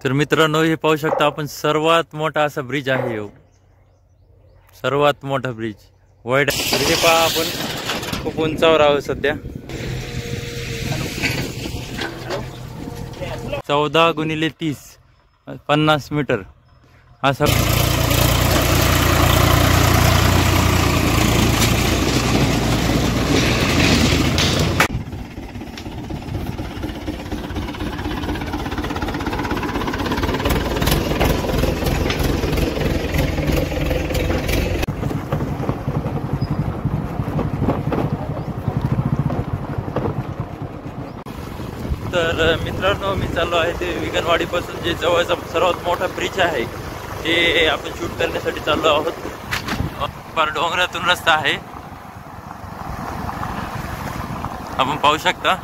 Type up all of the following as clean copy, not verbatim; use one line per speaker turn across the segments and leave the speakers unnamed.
तर मित्रांनो, हे पाहू शकता आपण सर्वात मोठा असा ब्रिज आहे हो, सर्वात मोठा ब्रिज वाईड. हे पहा आपण खूप उंचावर आहोत सध्या. 14x30 50 मीटर असा. तर मित्रांनो, मी चाललो आहे ते विगनवाडी पासून जे जवळचा सर्वात मोठा ब्रिज आहे ते आपण शूट करण्यासाठी चाललो आहोत. फार डोंगरातून रस्ता आहे, आपण पाहू शकता.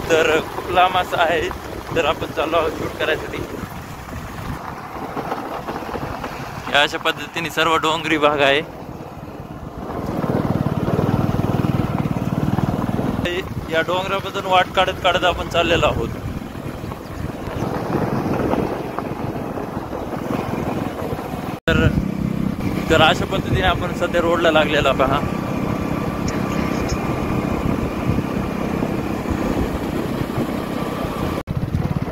तर खूप लांब असं आहे, तर आपण चाललो आहोत शूट करायसाठी. या अशा पद्धतीने सर्व डोंगरी भाग आहे. या डोंगरामधून वाट काढत काढत आपण चाललेलो आहोत. तर अशा पद्धतीने आपण सध्या रोडला लागलेला पहा.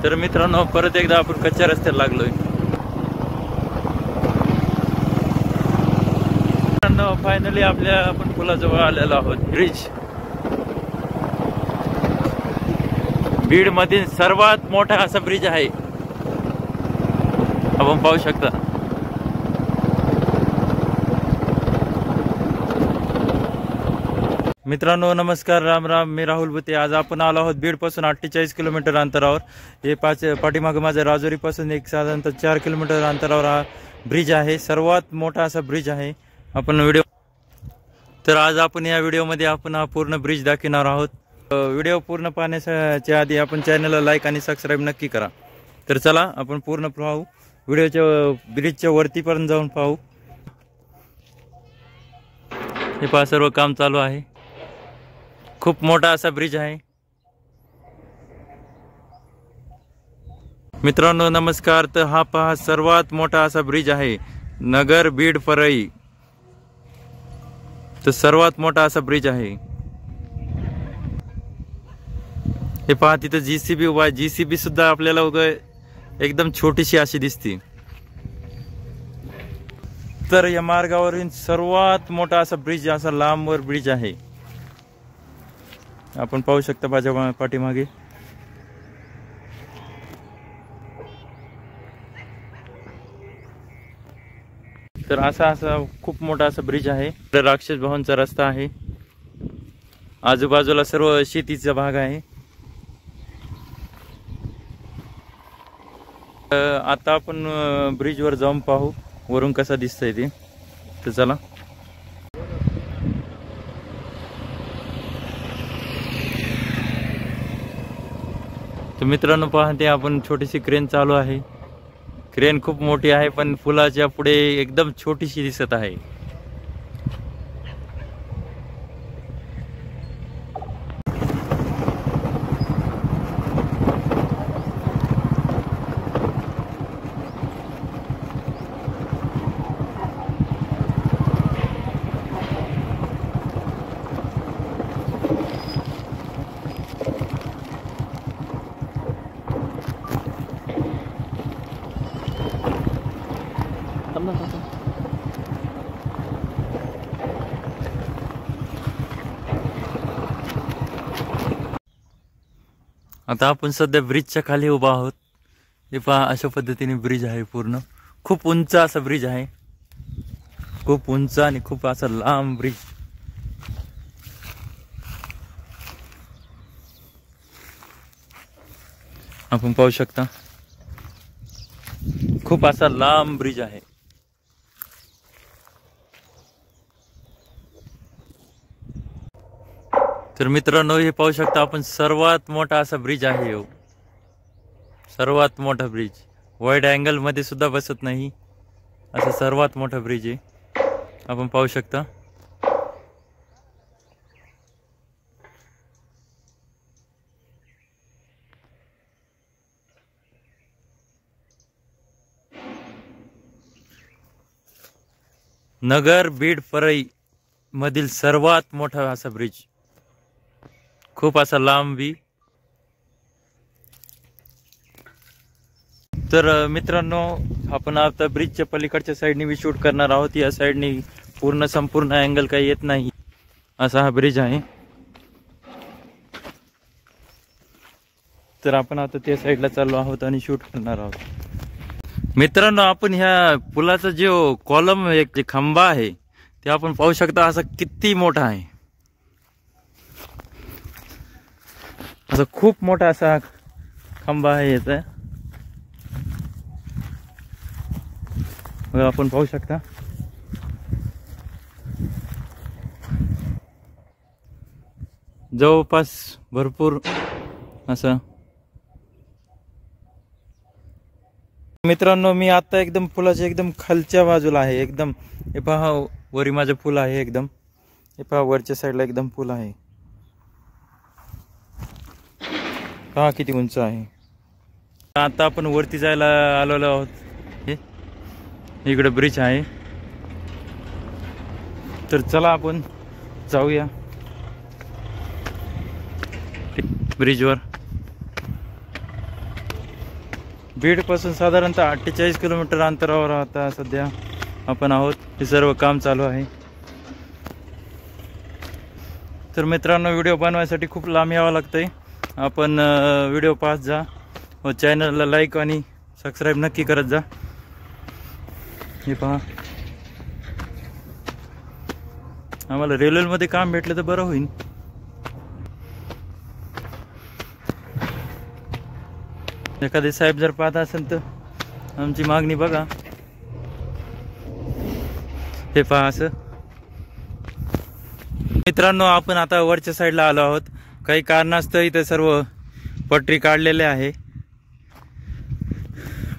तर मित्रांनो, परत एकदा आपण कच्च्या रस्त्याला लागलोय. मित्रांनो, फायनली आपण पुलाजवळ आलेलो आहोत. ब्रिज बीड मधील सर्वात मोठा असा ब्रिज आहे, आपण पाहू शकता. मित्रांनो नमस्कार, राम राम. मी राहुल बुते. आज आपण आलो आहोत बीड पासून 48 किलोमीटर अंतरावर. हे पाठीमागे माझ्या राजौरी पासून एक साधारणतः 4 किलोमीटर अंतरावर हा ब्रिज आहे. सर्वात मोठा असा ब्रिज आहे. तर आज आपण या व्हिडिओमध्ये आपण हा पूर्ण ब्रिज दाखवणार आहोत. व्हिडिओ पूर्ण पाहण्याच्या आधी आपण चॅनलला लाईक आणि सबस्क्राईब नक्की करा. तर चला आपण पूर्ण पाहू, व्हिडिओच्या ब्रिजच्या वरतीपर्यंत जाऊन पाहू. हे पहा, सर्व काम चालू आहे. खूप मोठा असा ब्रिज आहे. मित्रांनो नमस्कार. तर हा पहा सर्वात मोठा असा ब्रिज आहे, नगर बीड परळी. तर सर्वात मोठा असा ब्रिज आहे. हे पहा, तिथं JCB उभा आहे. JCB सुद्धा आपल्याला एकदम छोटीशी अशी दिसते. तर या मार्गावरील सर्वात मोठा असा ब्रिज, असा लांबवर ब्रिज आहे. आपण पाहू शकता माझ्या पाठीमागे. तर असा खूप मोठा असा ब्रिज आहे. राक्षस भवनचा रस्ता आहे. आजूबाजूला सर्व शेतीचा भाग आहे. आता आपण ब्रिजवर जाऊन पाहू वरून कसा दिसतंय ते. तर चला. तर मित्रांनो पहा, ते आपण छोटीशी क्रेन चालू आहे. क्रेन खूप मोठी आहे, पण पुलाच्या पुढे एकदम छोटीशी दिसत आहे. आता आपण सध्या ब्रिजच्या खाली उभा आहोत. हे पहा, अशा पद्धतीने ब्रिज आहे. पूर्ण खूप उंच असा ब्रिज आहे. खूप उंच आणि खूप असा लांब ब्रिज. आपण पाहू शकता, खूप असा लांब ब्रिज आहे. तर मित्रांनो, हे पाहू शकता आपण सर्वात मोठा असा ब्रिज आहे हो, सर्वात मोठा ब्रिज. वाईड अँगल मध्ये सुद्धा बसत नाही असा सर्वात मोठा ब्रिज आहे, आपण पाहू शकता. नगर बीड परळी मधील सर्वात मोठा असा ब्रिज, खूप असा लांबी। तर मित्रांनो, आपण आता ब्रिजच्या पलीकडच्या साईडने बी शूट करणार आहोत। या साईडने पूर्ण संपूर्ण अँगल काही येत नाही असा हा ब्रिज आहे। तर आपण आता त्या साईडला चाललो आहोत आणि शूट करणार आहोत। मित्रांनो, आपण ह्या पुलाचा जो कॉलम एक जे खांबा आहे ते आपण पाहू शकता, असा किती मोठा आहे। असा खूप मोठा असा खांबा आहे याचा, आपण पाहू शकता। जवळपास भरपूर असं। मित्रांनो, मी आता एकदम पुलाच्या एकदम खालच्या बाजूला आहे। एकदम हे पहा, वरी माझं पूल आहे एकदम। हे पहा, वरच्या साईडला एकदम पूल आहे, पहा किती उंच आहे। आता आपण वरती जायला आलेलो आहोत। हे इकडे ब्रिज आहे, तर चला आपण जाऊया ब्रिजवर। बीड पासून साधारणतः 48 किलोमीटर अंतरावर आता सध्या आपण आहोत। हे सर्व काम चालू आहे। तर मित्रांनो, व्हिडिओ बनवायसाठी खूप लांब यावं लागतंय। आपण व्हिडिओ पाहत जा व चॅनलला लाईक आणि सबस्क्राईब नक्की करत जा। हे पहा, आम्हाला रेल्वेमध्ये काम भेटलं तर बरं होईल। एखादे साहेब जर पाहत असेल तर आमची मागणी बघा। हे पहा असं। मित्रांनो, आपण आता वरच्या साईडला आलो आहोत। काही कारणास्तव इथे सर्व पटरी काढलेले आहे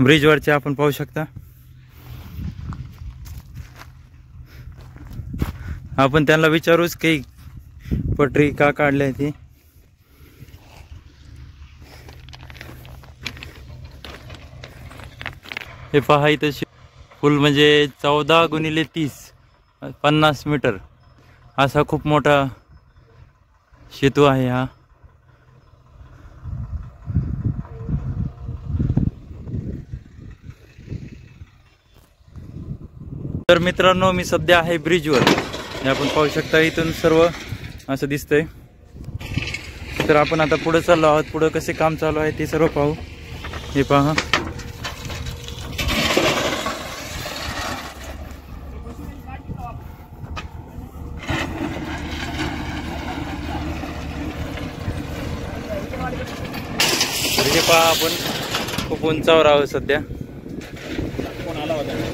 ब्रिजवरचे, आपण पाहू शकता। आपण त्यांना विचारूच की पटरी का काढली आहे ती। हे पहा, इथं पूल म्हणजे 14x30 50 मीटर असा खूप मोठा सेतू आहे हा। तर मित्रांनो, मी सध्या आहे ब्रिजवर। आपण पाहू शकता, इथून सर्व असं दिसतंय। तर आपण आता पुढे चाललो आहोत। पुढे कसे काम चालू आहे ते सर्व पाहू। हे पहा, हे पहा, आपण खूप उंचावर आहोत सध्या। कोण आला होता?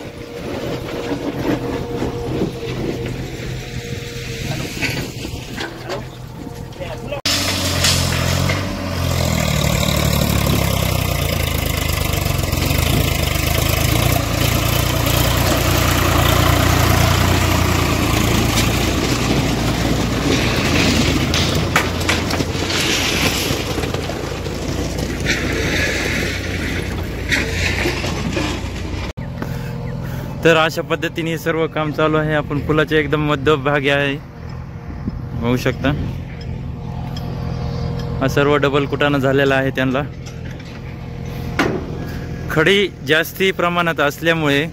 तर अशा पद्धतीने हे सर्व काम चालू आहे। आपण पुलाच्या एकदम मध्यभागी आहे, पाहू शकता। हा सर्व डबल कुटाणा झालेला आहे। त्यांना खडी जास्ती प्रमाणात असल्यामुळे,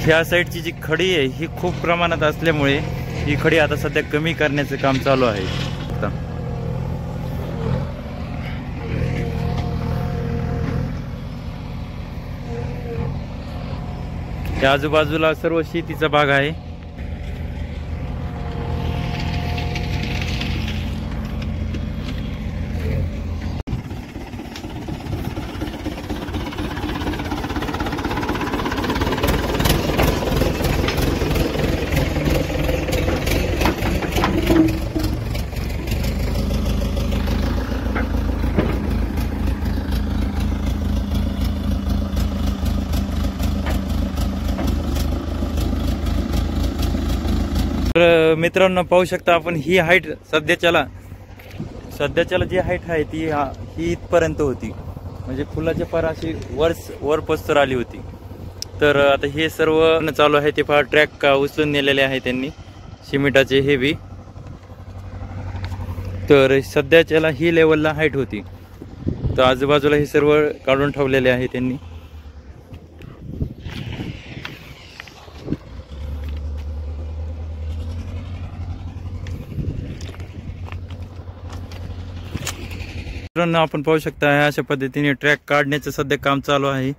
ह्या साईडची जी खडी आहे ही खूप प्रमाणात असल्यामुळे ही खडी आता सध्या कमी करण्याचे काम चालू आहे। त्या आजूबाजूला सर्व शेतीचा भाग आहे। तर मित्रांनो, पाहू शकता आपण, ही हाईट सध्याच्याला जी हाईट आहे ती ही इथपर्यंत होती। म्हणजे फुलाच्या पार अशी वर पस्तर आली होती। तर आता हे सर्व चालू आहे ते पहा, ट्रॅक उचलून नेलेले आहे त्यांनी सिमेंटाचे हेवी. तर सध्याच्याला ही लेवलला हाईट होती, तर आजूबाजूला हे सर्व काढून ठेवलेले आहे त्यांनी. मित्रांनो आपण पाहू शकता अशा पद्धतीने ट्रॅक काढण्याचं सध्या काम चालू आहे.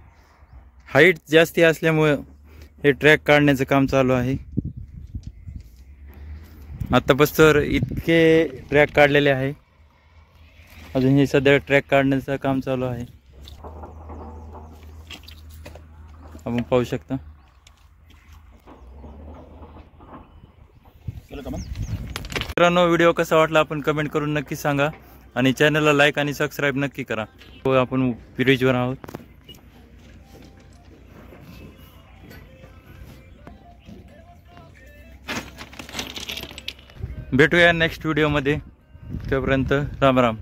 हाईट जास्ती असल्यामुळे हे ट्रॅक काढण्याचं काम चालू आहे. आतापासून इतके ट्रॅक काढलेले आहे, अजून हे सध्या ट्रॅक काढण्याचं काम चालू आहे. आपण पाहू शकता. मित्रांनो व्हिडिओ कसा वाटला आपण कमेंट करून नक्की सांगा आणि चॅनलला लाईक आणि सबस्क्राईब नक्की करा. आपण ब्रिजवर आहोत. भेटूया नेक्स्ट व्हिडिओमध्ये. तोपर्यंत राम राम.